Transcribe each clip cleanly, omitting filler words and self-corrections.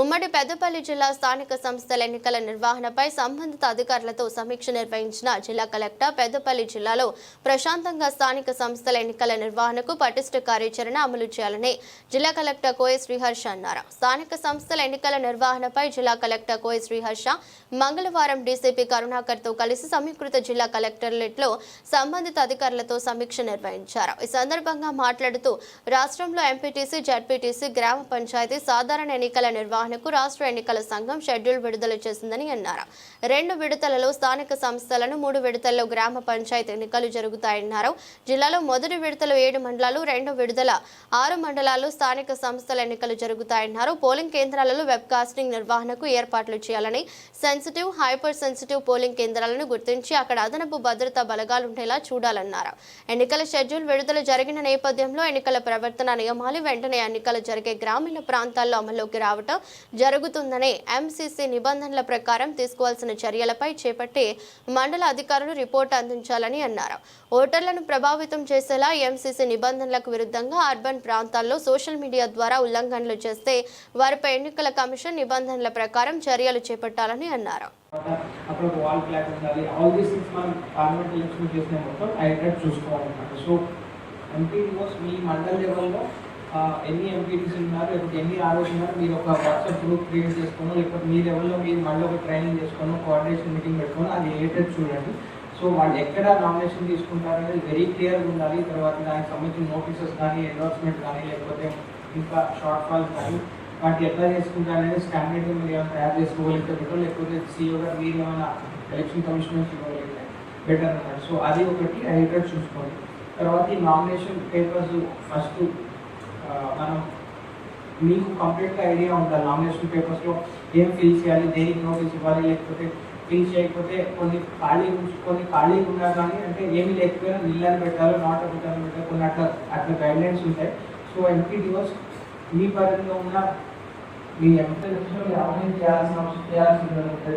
ఉమ్మడి పెద్దపల్లి జిల్లా స్థానిక సంస్థల ఎన్నికల నిర్వహణపై సంబంధిత అధికారులతో సమీక్ష నిర్వహించిన జిల్లా కలెక్టర్ పెద్దపల్లి జిల్లాలో ప్రశాంతంగా స్థానిక సంస్థల ఎన్నికల నిర్వహణకు పటిష్ట కార్యాచరణ అమలు చేయాలని జిల్లా కలెక్టర్ కోయ శ్రీహర్ష అన్నారు. స్థానిక సంస్థల ఎన్నికల నిర్వహణపై జిల్లా కలెక్టర్ కోయ శ్రీహర్ష మంగళవారం డీసీపీ కరుణాకర్తో కలిసి సమీకృత జిల్లా కలెక్టరేట్లో సంబంధిత అధికారులతో సమీక్ష నిర్వహించారు. ఈ సందర్భంగా మాట్లాడుతూ రాష్ట్రంలో ఎంపీటీసీ, జడ్పీటీసీ, గ్రామ పంచాయతీ సాధారణ ఎన్నికల నిర్వహణ రాష్ట్ర ఎన్నికల సంఘం షెడ్యూల్ విడుదల చేసిందని అన్నారు. 2 విడతలలో స్థానిక సంస్థలను, 3 విడతల్లో గ్రామ పంచాయతీ ఎన్నికలు జరుగుతాయన్నారు. జిల్లాలో మొదటి విడతలో 7 మండలాలు, 2 విడతల 6 మండలాల్లో స్థానిక సంస్థల ఎన్నికలు జరుగుతాయన్నారు. పోలింగ్ కేంద్రాలలో వెబ్ కాస్టింగ్ నిర్వహణకు ఏర్పాట్లు చేయాలని, సెన్సిటివ్, హైపర్ సెన్సిటివ్ పోలింగ్ కేంద్రాలను గుర్తించి అక్కడ అదనపు భద్రతా బలగాలుండేలా చూడాలన్నారు. ఎన్నికల షెడ్యూల్ విడుదల జరిగిన నేపథ్యంలో ఎన్నికల ప్రవర్తన నియమాలు వెంటనే ఎన్నికలు జరిగే గ్రామీణ ప్రాంతాల్లో అమల్లోకి రావటం జరుగుతుందని, ఎంసీసీ నిబంధనల ప్రకారం తీసుకోవాల్సిన చర్యలపై చేపట్టి మండల అధికారులు రిపోర్ట్ అందించాలని అన్నారు. ఓటర్లను ప్రభావితం చేసేలా ఎంసీసీ నిబంధనలకు విరుద్ధంగా అర్బన్ ప్రాంతాల్లో సోషల్ మీడియా ద్వారా ఉల్లంఘనలు చేస్తే వారిపై ఎన్నికల కమిషన్ నిబంధనల ప్రకారం చర్యలు చేపట్టాలని అన్నారు. ఎన్ని ఎంపీటీసీలు ఉన్నారు, లేకపోతే ఎన్ని ఆర్ఓస్ ఉన్నారు, మీరు ఒక వాట్సాప్ గ్రూప్ క్రియేట్ చేసుకోను, లేకపోతే మీ లెవెల్లో మీరు మళ్ళీ ఒక ట్రైనింగ్ చేసుకోను, కోఆర్డినేషన్ మీటింగ్ పెట్టుకొని అది ఏటెడ్ చూడండి. సో వాళ్ళు ఎక్కడ నామినేషన్ తీసుకుంటారు అనేది వెరీ క్లియర్గా ఉండాలి. తర్వాత దానికి సంబంధించిన నోటీసెస్ కానీ, ఎండోర్స్మెంట్ కానీ, లేకపోతే ఇంకా షార్ట్ ఫాల్స్ కానీ వాటి ఎట్లా చేసుకుంటారు అనేది స్టాండర్డ్గా మీరు ఏమైనా తయారు చేసుకోగలిగితే బెటర్, లేకపోతే సీఈఓ గారు మీరు ఏమైనా ఎలక్షన్ కమిషనర్స్ ఇవ్వగలిగితే బెటర్ అన్నమాట. సో అది ఒకటి ఏటెడ్ చూసుకోండి. తర్వాత ఈ నామినేషన్ పేపర్స్ ఫస్ట్ మనం మీకు కంప్లీట్గా ఐడియా ఉండాలి. నామినేషన్ పేపర్స్లో ఏం ఫిల్ చేయాలి, దేనికి నోటీస్ ఇవ్వాలి, లేకపోతే ఫిల్ చేయకపోతే కొన్ని ఖాళీగా ఉన్నా కానీ అంటే ఏమీ లేకపోయినా నిల్లని పెట్టాలో, నాట్ అబుతాను పెట్టాలి, కొన్ని అట్లా గైడ్లైన్స్ ఉంటాయి. సో ఎంపీడీఓస్ మీ పరిధిలో ఉన్న మీ ఎంపీలో ఎవరిని చేయాల్సి ఉంటుంది,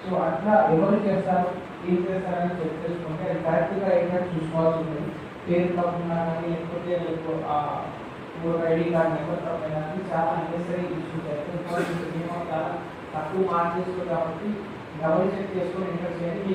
సో అట్లా ఎవరు చేస్తారు, ఏం చేస్తారని చెక్ చేసుకుంటే అది కరెక్ట్గా ఏంటంటే చూసుకోవాల్సి ఉంటుంది. పేరు తప్పున్నా కానీ, లేకపోతే ఐడి కార్డ్ నెంబర్ తప్పైనా కానీ చాలా అన్నెసరీ ఇష్యూస్ అయితే చాలా తక్కువ మార్క్ చేసుకోవాలి. కాబట్టి డబుల్ చెక్ చేసుకొని ఎంటర్ చేయండి.